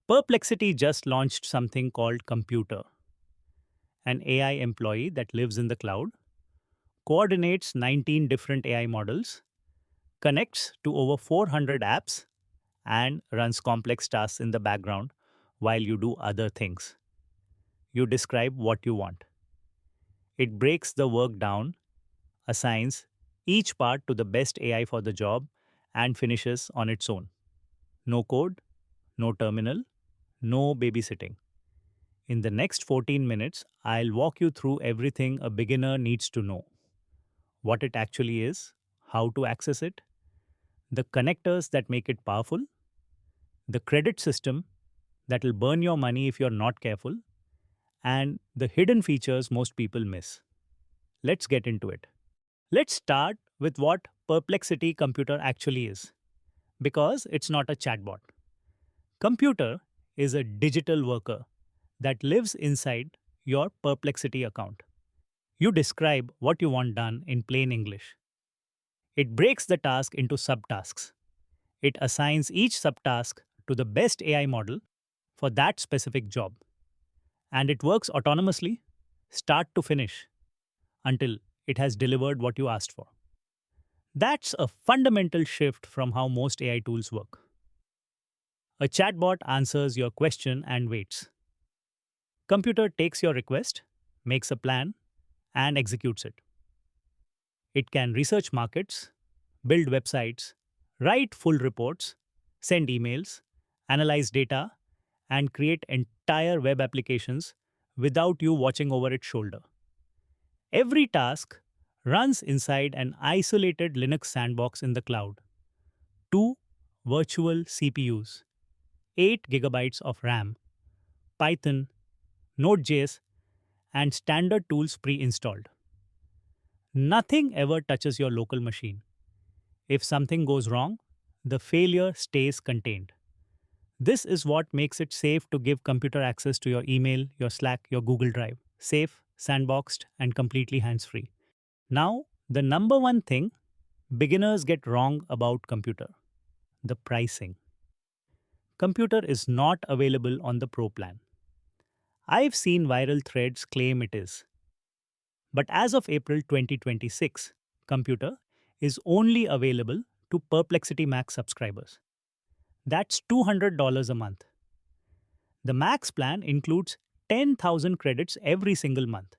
Perplexity just launched something called Computer, an AI employee that lives in the cloud, coordinates 19 different AI models, connects to over 400 apps, and runs complex tasks in the background while you do other things. You describe what you want. It breaks the work down, assigns each part to the best AI for the job, and finishes on its own. No code, no terminal, no babysitting. In the next 14 minutes, I'll walk you through everything a beginner needs to know: what it actually is, how to access it, the connectors that make it powerful, the credit system that will burn your money if you're not careful, and the hidden features most people miss. Let's get into it. Let's start with what Perplexity Computer actually is, because it's not a chatbot. Computer is a digital worker that lives inside your Perplexity account. You describe what you want done in plain English. It breaks the task into subtasks. It assigns each subtask to the best AI model for that specific job. And it works autonomously, start to finish, until it has delivered what you asked for. That's a fundamental shift from how most AI tools work. A chatbot answers your question and waits. Computer takes your request, makes a plan, and executes it. It can research markets, build websites, write full reports, send emails, analyze data, and create entire web applications without you watching over its shoulder. Every task runs inside an isolated Linux sandbox in the cloud. Two virtual CPUs, 8 gigabytes of RAM, Python, Node.js, and standard tools pre installed. Nothing ever touches your local machine. If something goes wrong, the failure stays contained. This is what makes it safe to give computer access to your email, your Slack, your Google Drive. Safe, sandboxed, and completely hands free. Now, the number one thing beginners get wrong about computer: the pricing. Computer is not available on the Pro plan. I've seen viral threads claim it is. But as of April 2026, Computer is only available to Perplexity Max subscribers. That's $200 a month. The Max plan includes 10,000 credits every single month,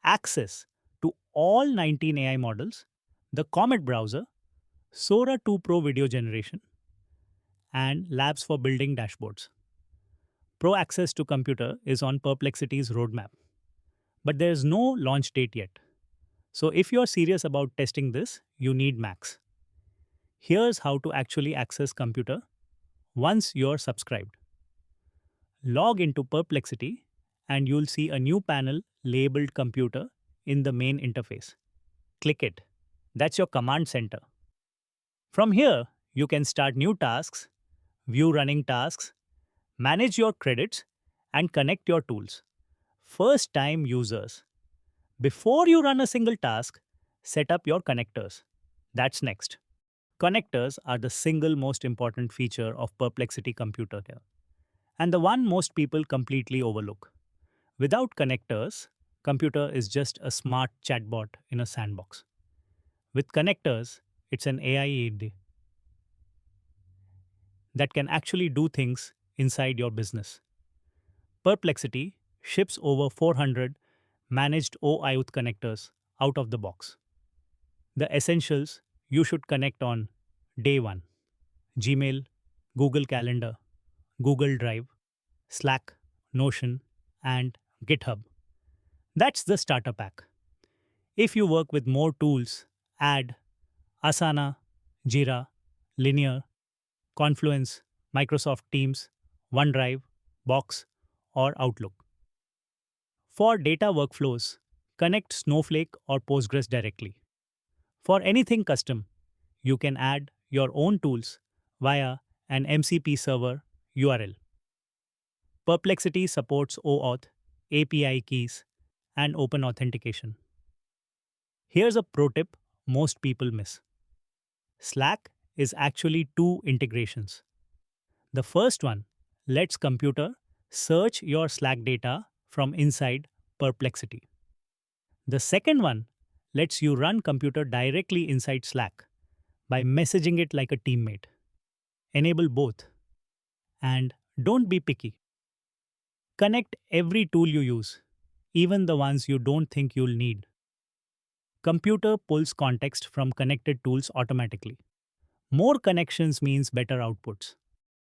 access to all 19 AI models, the Comet browser, Sora 2 Pro video generation, and labs for building dashboards. Pro access to Computer is on Perplexity's roadmap, but there is no launch date yet. So if you're serious about testing this, you need Max. Here's how to actually access Computer once you're subscribed. Log into Perplexity and you'll see a new panel labeled Computer in the main interface. Click it. That's your command center. From here, you can start new tasks, view running tasks, manage your credits, and connect your tools. First time users. Before you run a single task, set up your connectors. That's next. Connectors are the single most important feature of Perplexity Computer here, and the one most people completely overlook. Without connectors, Computer is just a smart chatbot in a sandbox. With connectors, it's an AI aid that can actually do things inside your business. Perplexity ships over 400 managed OIoT connectors out of the box. The essentials you should connect on day one: Gmail, Google Calendar, Google Drive, Slack, Notion, and GitHub. That's the starter pack. If you work with more tools, add Asana, Jira, Linear, Confluence, Microsoft Teams, OneDrive, Box, or Outlook. For data workflows, connect Snowflake or Postgres directly. For anything custom, you can add your own tools via an MCP server URL. Perplexity supports OAuth, API keys, and open authentication. Here's a pro tip most people miss. Slack is actually two integrations. The first one lets computer search your Slack data from inside Perplexity. The second one lets you run computer directly inside Slack by messaging it like a teammate. Enable both and don't be picky. Connect every tool you use, even the ones you don't think you'll need. Computer pulls context from connected tools automatically. More connections means better outputs.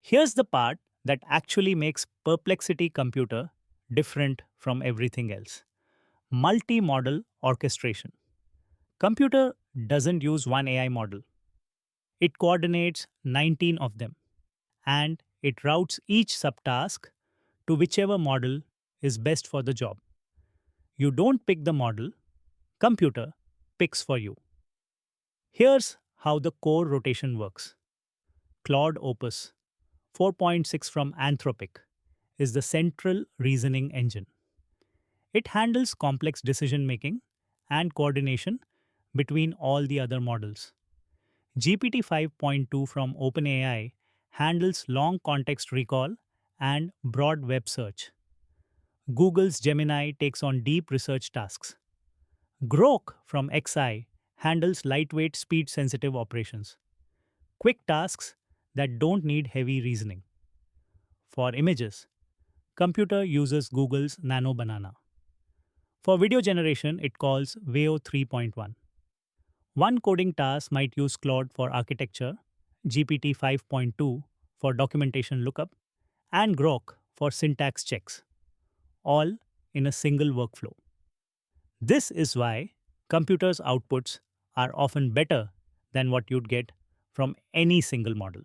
Here's the part that actually makes Perplexity Computer different from everything else. Multi-model orchestration. Computer doesn't use one AI model. It coordinates 19 of them and it routes each subtask to whichever model is best for the job. You don't pick the model, computer picks for you. Here's how the core rotation works. Claude Opus 4.6 from Anthropic is the central reasoning engine. It handles complex decision making and coordination between all the other models. GPT 5.2 from OpenAI handles long context recall and broad web search. Google's Gemini takes on deep research tasks. Grok from XI handles lightweight, speed sensitive operations, quick tasks that don't need heavy reasoning. For images, computer uses Google's Nano Banana. For video generation, it calls Veo 3.1. One coding task might use Claude for architecture, GPT 5.2 for documentation lookup, and Grok for syntax checks, all in a single workflow. This is why computers' outputs are often better than what you'd get from any single model.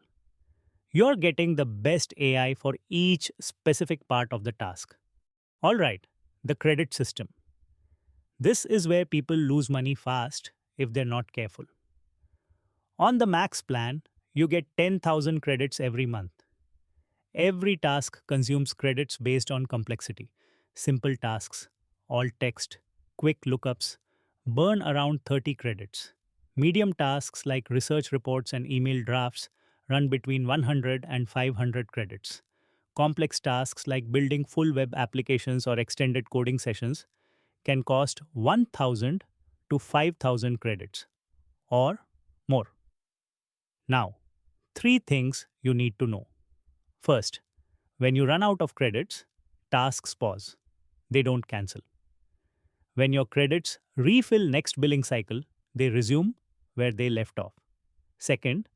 You're getting the best AI for each specific part of the task. All right, the credit system. This is where people lose money fast if they're not careful. On the max plan, you get 10,000 credits every month. Every task consumes credits based on complexity. Simple tasks, all text, quick lookups, burn around 30 credits. Medium tasks like research reports and email drafts run between 100 and 500 credits. Complex tasks like building full web applications or extended coding sessions can cost 1,000 to 5,000 credits or more. Now, three things you need to know. First, when you run out of credits, tasks pause. They don't cancel. When your credits refill next billing cycle, they resume where they left off. Second,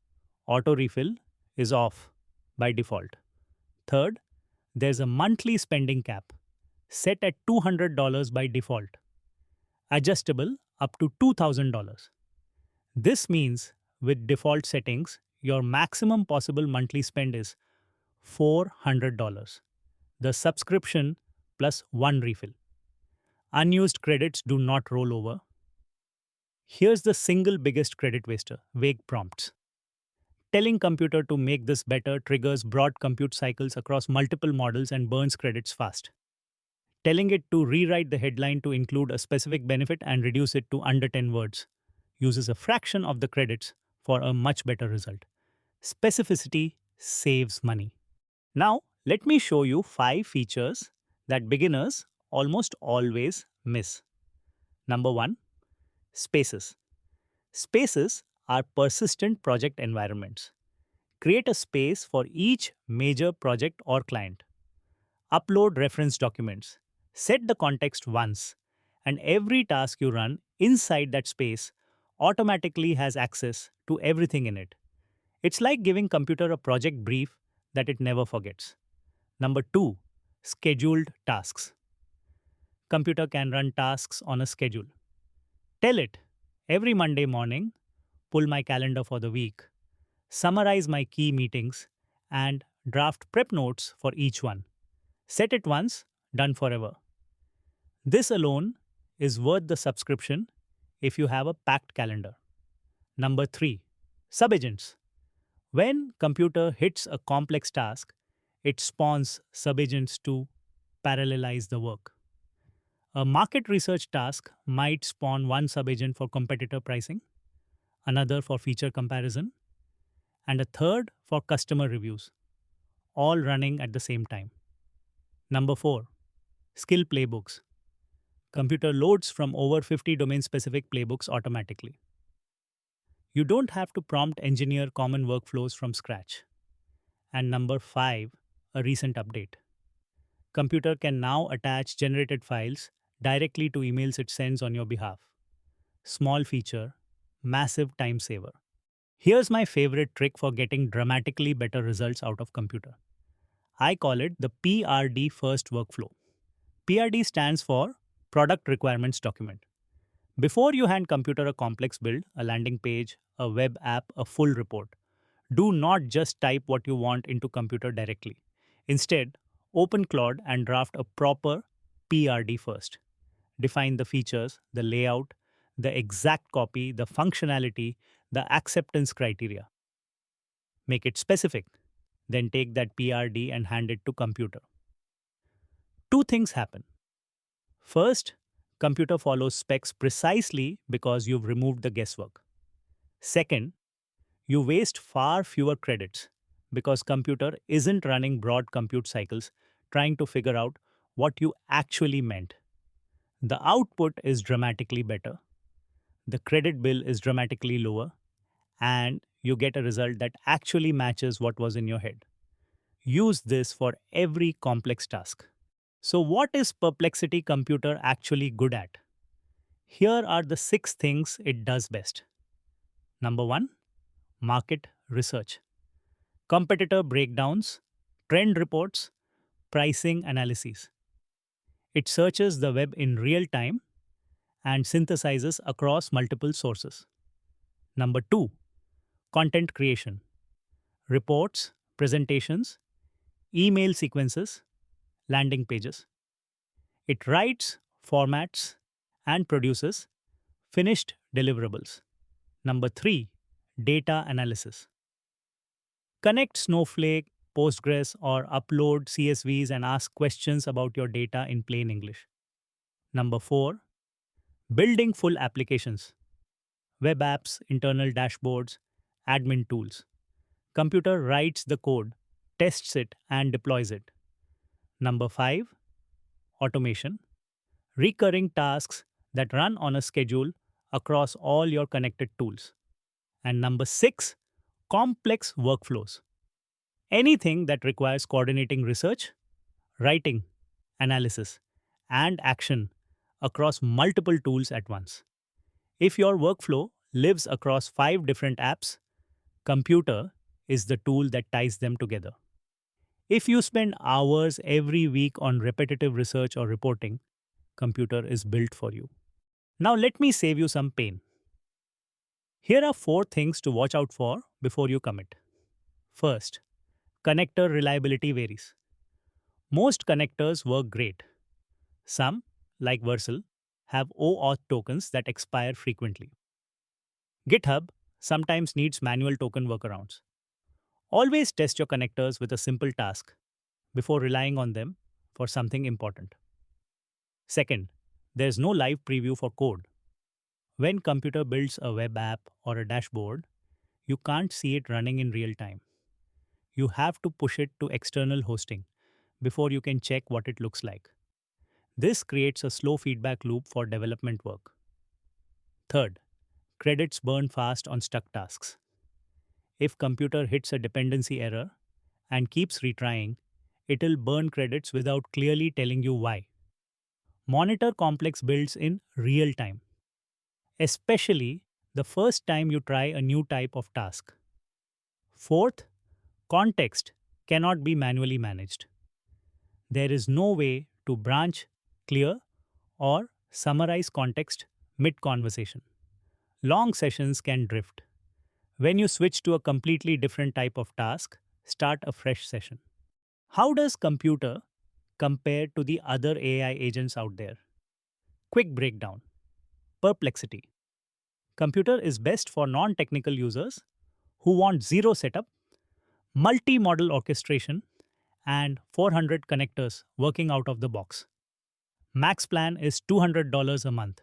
auto refill is off by default. Third, there's a monthly spending cap set at $200 by default, adjustable up to $2,000. This means with default settings, your maximum possible monthly spend is $400. The subscription plus one refill. Unused credits do not roll over. Here's the single biggest credit waster: vague prompts. Telling computer to make this better triggers broad compute cycles across multiple models and burns credits fast. Telling it to rewrite the headline to include a specific benefit and reduce it to under 10 words uses a fraction of the credits for a much better result. Specificity saves money. Now, let me show you 5 features that beginners almost always miss. Number 1, spaces. Spaces are persistent project environments. Create a space for each major project or client. Upload reference documents. Set the context once, and every task you run inside that space automatically has access to everything in it. It's like giving computer a project brief that it never forgets. Number 2, scheduled tasks. Computer can run tasks on a schedule. Tell it, every Monday morning, pull my calendar for the week, summarize my key meetings, and draft prep notes for each one. Set it once, done forever. This alone is worth the subscription if you have a packed calendar. Number 3, subagents. When computer hits a complex task, it spawns subagents to parallelize the work. A market research task might spawn one subagent for competitor pricing, another for feature comparison, and a third for customer reviews. all running at the same time. Number 4. Skill playbooks. Computer loads from over 50 domain specific playbooks automatically. You don't have to prompt engineer common workflows from scratch. And number 5, a recent update. Computer can now attach generated files directly to emails it sends on your behalf. Small feature, massive time saver. Here's my favorite trick for getting dramatically better results out of computer. I call it the PRD-first workflow. PRD stands for Product Requirements Document. Before you hand computer a complex build, a landing page, a web app, a full report, do not just type what you want into computer directly. Instead, open Claude and draft a proper PRD first. Define the features, the layout, the exact copy, the functionality, the acceptance criteria. Make it specific. Then take that PRD and hand it to computer. Two things happen. First, computer follows specs precisely because you've removed the guesswork. Second, you waste far fewer credits because computer isn't running broad compute cycles trying to figure out what you actually meant. The output is dramatically better, the credit bill is dramatically lower, and you get a result that actually matches what was in your head. Use this for every complex task. So, what is Perplexity Computer actually good at? Here are the 6 things it does best. Number 1, market research. Competitor breakdowns, trend reports, pricing analyses. It searches the web in real time and synthesizes across multiple sources. Number 2, content creation. Reports, presentations, email sequences, landing pages. It writes, formats, and produces finished deliverables. Number 3, data analysis. Connect Snowflake, Postgres, or upload CSVs and ask questions about your data in plain English. Number 4, building full applications. Web apps, internal dashboards, admin tools. Computer writes the code, tests it, and deploys it. Number 5, automation. Recurring tasks that run on a schedule across all your connected tools. And number 6, complex workflows. Anything that requires coordinating research, writing, analysis, and action across multiple tools at once. If your workflow lives across 5 different apps, computer is the tool that ties them together. If you spend hours every week on repetitive research or reporting, computer is built for you. Now let me save you some pain. Here are 4 things to watch out for before you commit. First, connector reliability varies. Most connectors work great. Some, like Vercel, have OAuth tokens that expire frequently. GitHub sometimes needs manual token workarounds. Always test your connectors with a simple task before relying on them for something important. Second, there's no live preview for code. When computer builds a web app or a dashboard, you can't see it running in real time. You have to push it to external hosting before you can check what it looks like. This creates a slow feedback loop for development work. Third, credits burn fast on stuck tasks. If computer hits a dependency error and keeps retrying, it'll burn credits without clearly telling you why. Monitor complex builds in real time, especially the first time you try a new type of task. Fourth, context cannot be manually managed. There is no way to branch, clear, or summarize context mid-conversation. Long sessions can drift. When you switch to a completely different type of task, start a fresh session. How does computer compare to the other AI agents out there? Quick breakdown. Perplexity. Computer is best for non-technical users who want zero setup, multi-model orchestration, and 400 connectors working out of the box. Max plan is $200 a month.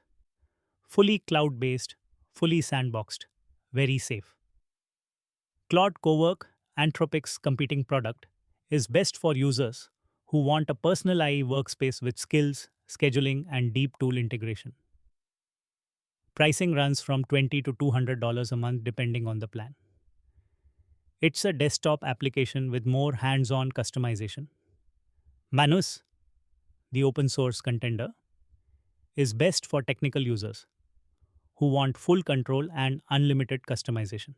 Fully cloud-based, fully sandboxed, very safe. Claude Cowork, Anthropic's competing product, is best for users who want a personal AI workspace with skills, scheduling, and deep tool integration. Pricing runs from $20 to $200 a month depending on the plan. It's a desktop application with more hands on customization. Manus, the open source contender, is best for technical users who want full control and unlimited customization.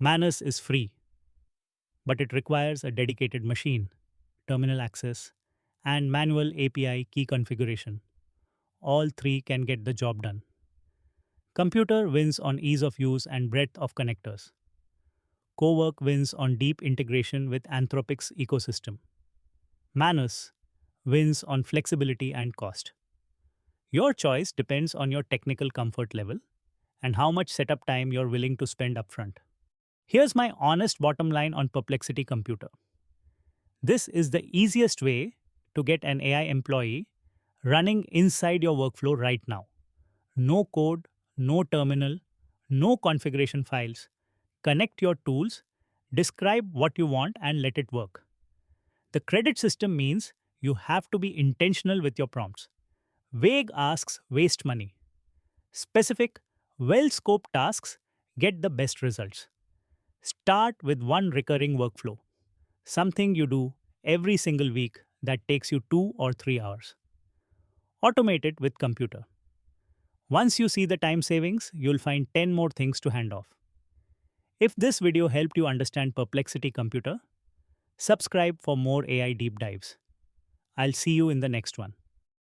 Manus is free, but it requires a dedicated machine, terminal access, and manual API key configuration. All three can get the job done. Computer wins on ease of use and breadth of connectors. Cowork wins on deep integration with Anthropic's ecosystem. Manus wins on flexibility and cost. Your choice depends on your technical comfort level and how much setup time you're willing to spend upfront. Here's my honest bottom line on Perplexity Computer. This is the easiest way to get an AI employee running inside your workflow right now. No code, no terminal, no configuration files. Connect your tools, describe what you want, and let it work. The credit system means you have to be intentional with your prompts. Vague asks waste money. Specific, well scoped tasks get the best results. Start with one recurring workflow, something you do every single week that takes you 2 or 3 hours. Automate it with computer. Once you see the time savings, you'll find 10 more things to hand off. If this video helped you understand Perplexity Computer, subscribe for more AI deep dives. I'll see you in the next one.